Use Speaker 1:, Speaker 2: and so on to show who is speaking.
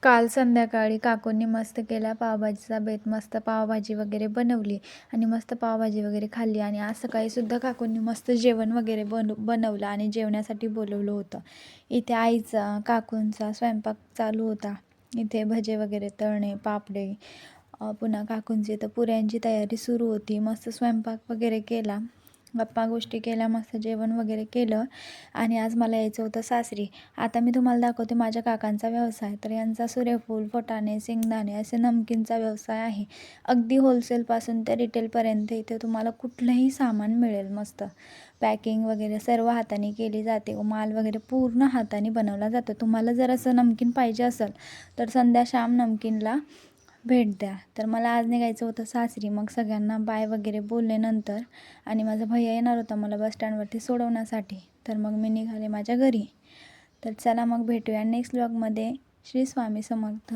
Speaker 1: काल संध्याकाळी काकूंनी मस्त केला पावभाजीचा बेत. मस्त पावभाजी वगैरे बनवली आणि मस्त पावभाजी वगैरे खाल्ली. आणि आज सकाळीसुद्धा काकूंनी मस्त जेवण वगैरे बनवलं आणि जेवण्यासाठी बोलवलं होतं. इथे आईचा काकूंचा स्वयंपाक चालू होता. इथे भजे वगैरे तळणे, पापडे, पुन्हा काकूंची तर पुऱ्यांची तयारी सुरू होती. मस्त स्वयंपाक वगैरे केला, गप्पा गोष्टी केल्या, मस्त जेवण वगैरे केलं. आणि आज मला यायचं होतं सासरी. आता मी तुम्हाला दाखवते माझ्या काकांचा व्यवसाय. तर यांचा सूर्यफूल, फुटाणे, शेंगदाणे असे नमकीनचा व्यवसाय आहे. अगदी होलसेलपासून ते रिटेलपर्यंत इथे तुम्हाला कुठलंही सामान मिळेल. मस्त पॅकिंग वगैरे सर्व हाताने केली जाते व माल वगैरे पूर्ण हाताने बनवला जातो. तुम्हाला जर असं नमकीन पाहिजे असेल तर संध्या श्याम नमकीनला भेट द्या. तर मला आज निघायचं होतं सासरी. मग सगळ्यांना बाय वगैरे बोलले नंतर. आणि माझा भैया येणार होता मला बस स्टँडवरती सोडवण्यासाठी. तर मग मी निघाले माझ्या घरी. तर चला मग भेटूया नेक्स्ट व्लॉगमध्ये. श्री स्वामी समर्थ.